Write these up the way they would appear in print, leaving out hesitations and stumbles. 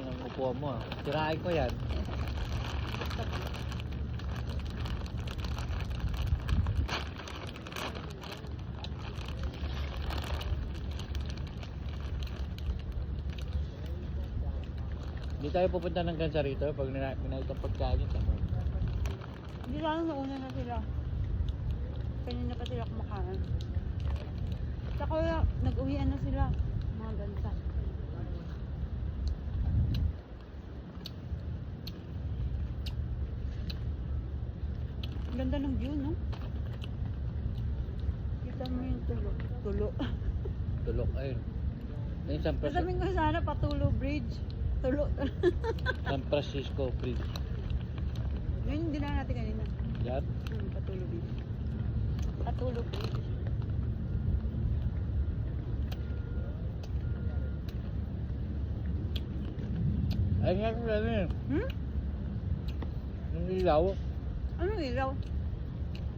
ng upuan mo ah. Sirain ko yan. Hindi tayo pupunta ng gansa rito pag ninaitang pagkain ito. Hindi lang nauna na sila. Kanina pa sila kumakain. Saka nag-uwian na sila. Mga gansa. Ganda ng view, no? Kita mo yung tulo. Tulo. Tulok ayun. Ayun Sasabihin ko sana Patulo Bridge. Tulo. San Francisco Bridge. Yun yung dinaan natin kanina. Yan. Patulo Bridge. Patulo Bridge. Ayun nga kung ano yun. Hmm? Yung ilaw. Anong ilaw?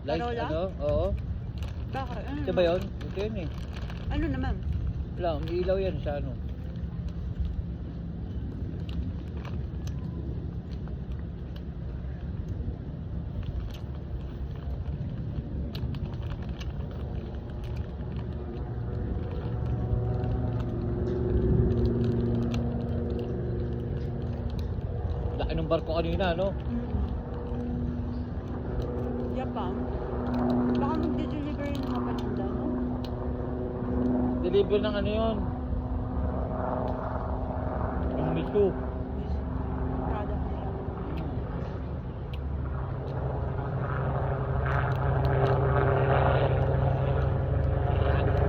Light Parola? ano? Oo. Bakit? Ano Ito ba yun? Ito yun eh. Ano naman? Wala, may ilaw yan sa ano. Laki ng barko kanina, no? Japan. Baka mag-deliver yung mga paninda, no? Deliver ng ano yun? Yung miso. Product nila.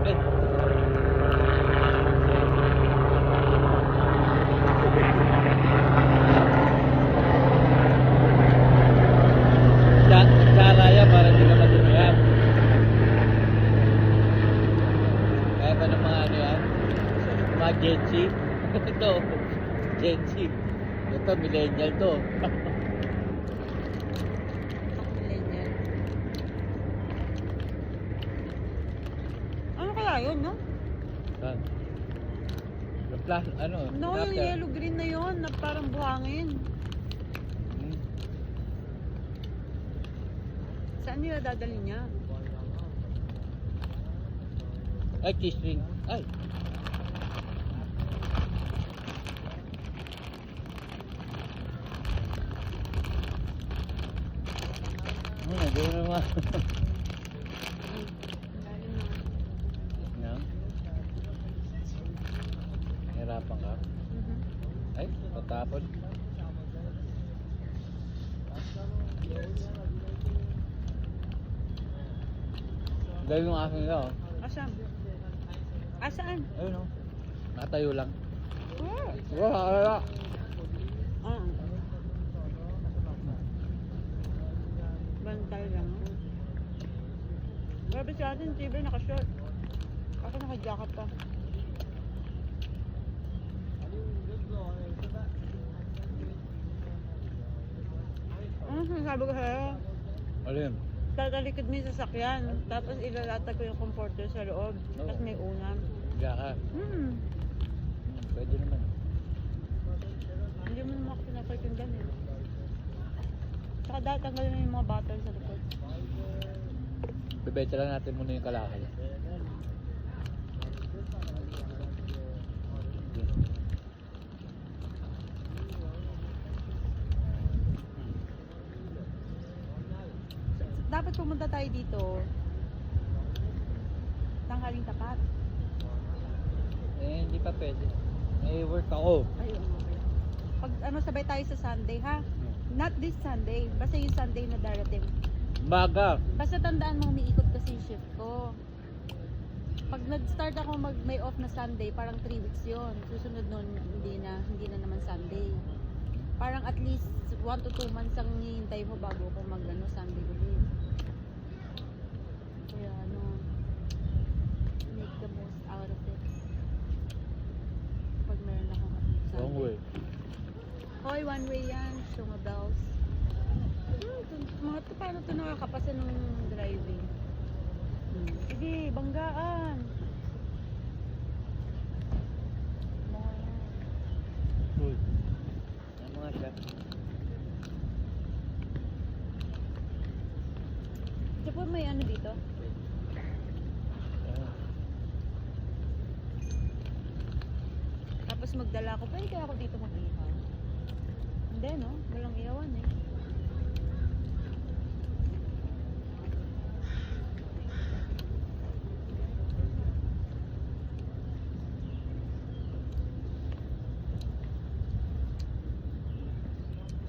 Eh, Saraya para hindi ka matumayan. Kaya ba ng mga ano yan? Mga Gen Z? Ito, Gen Z. Ito, millennial to. Millennial. Ano kaya yun, no? Saan? Yung ano? No, yung tilapia. yellow green na yun, na parang buhangin. Hmm. Saan nila dadalhin niya? Ay, cheese ring. Ay. Gawin naman. Yan. Hirapan ka. Ay, patapon. Galing yung aking nila, oh. Asan? Asaan? Ayun, oh. Natayo lang. Oh. Wala. Ah. Bantay lang. Grabe si atin, Tiber naka-short. Ako naka-jacket pa. Ano sinasabi ko sa'yo? Alin? Tatalikod mo yung sasakyan, tapos ilalatag ko yung comforter sa loob, tapos may unam. Higa ka. Pwede naman. Hindi mo naman ako pinapakinggan eh. Saka dahil tanggalin mo yung mga bottle sa likod. Bebenta lang natin muna yung kalakal. Dapat pumunta tayo dito. Tanghaling tapat. Eh, hindi pa pwede. May work ako. Ayun. Pag ano, sabay tayo sa Sunday ha? Not this Sunday. Basta yung Sunday na darating. Baga. Basta tandaan mo, umiikot kasi yung shift ko. Pag nag-start ako may off na Sunday, parang 3 weeks yun. Susunod nun, hindi na naman Sunday. Parang at least 1 to 2 months ang hihintay mo bago ako Sunday ulit. Kaya make the most out of it. Pag meron akong Sunday. Wrong way. Hoy, one way yan. Shunga bells. Mga to, paano ito nakakapasa ng driving? Sige, banggaan. Uy. Tapos may ano dito? Tapos magdala ako. Pwede kaya ako dito mag-ihaw? Hindi, no? Walang ihawan eh.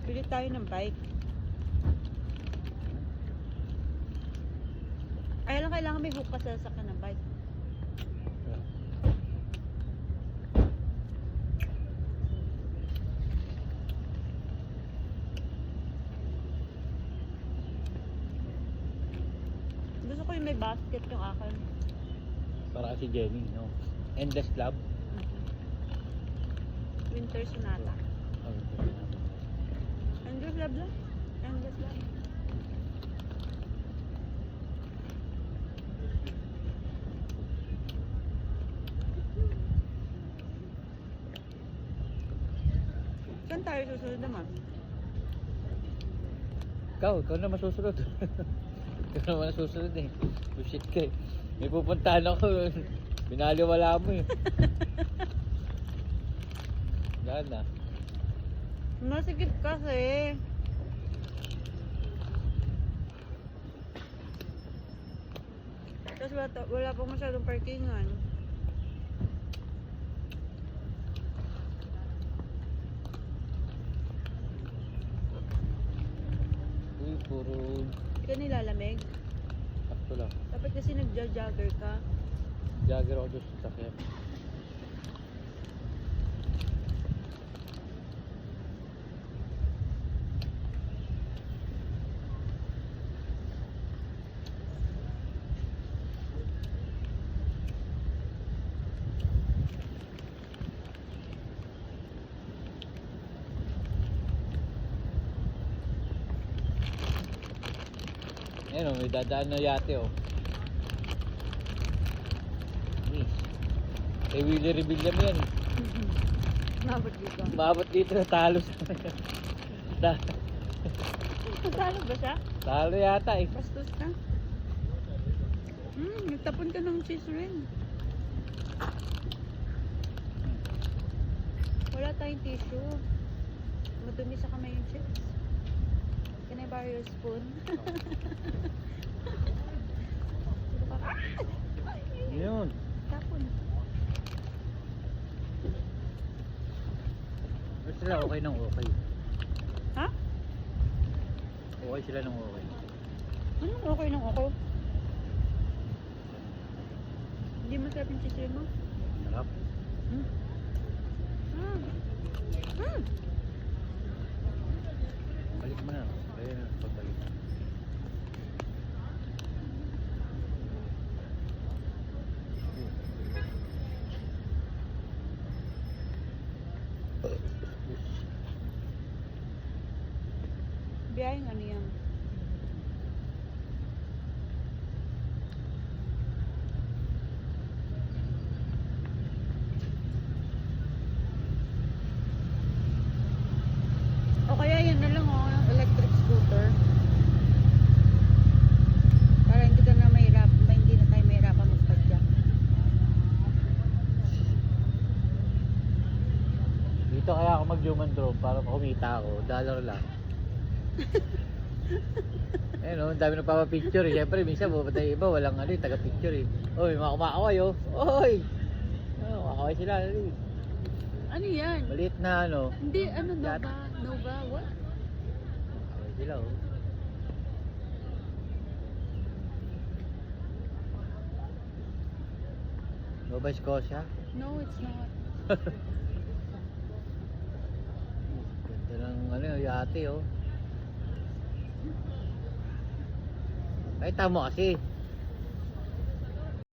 Bili tayo ng bike. Ay lang kailangan may hook ka sa sasakyan ng bike. Gusto ko yung may basket yung akin. Para si Jenny, no? Endless Love. Winter Sonata. Oh, ito na natin. Endless Love lang. Endless Love. Saan tayo susunod naman? Ikaw na masusunod. Ikaw naman nasusunod eh. Bullshit ka eh. May pupuntahan ako. Binaliwala mo eh. Yan na. Masigit kasi. Tapos wala pa masyadong parkingan. Uy, puro Hindi ka nilalamig. sakto lang. Dapat kasi nagja-jogger ka. Jagger ako doon sa sakyan. Ayun oh, may dadaan na yate oh. Yes. Kay Willie Rebilla mo yan. Mabot dito. Maabot dito na talo sa Kasalo ba siya? talo yata eh. Bastos ka? Nagtapon ka ng cheese ring. Wala tayong tissue. Madumi sa kamay yung chips. Can I borrow your spoon? Yun. Tapon. Ba't sila okay ng okay? Ha? Okay sila ng okay. Anong okay nung ako? Hindi masarap yung cheese ring mo? Sarap. Hmm? Balik mo na. Ayun na, pagbalik. Biyayang ano yan? O kaya yun na lang oh, yung electric scooter. Para hindi ka na mahirap, hindi na tayo mahirapan magpadya. Dito kaya ako mag-human drone para kumita ako. $1 lang. Ayun oh, ang dami nagpapapicture eh. Siyempre, minsan pupunta yung iba, walang ano, taga-picture eh. Oy, mga kumakaway oh. Oy! Oh, kumakaway sila. Eh. Ano yan? Maliit na ano. Hindi, ano, Yacht. Nova? Nova, what? Kumakaway sila oh. Nova Scotia. No, it's not. Ganda ng ano, yate oh. Ay, tamo kasi.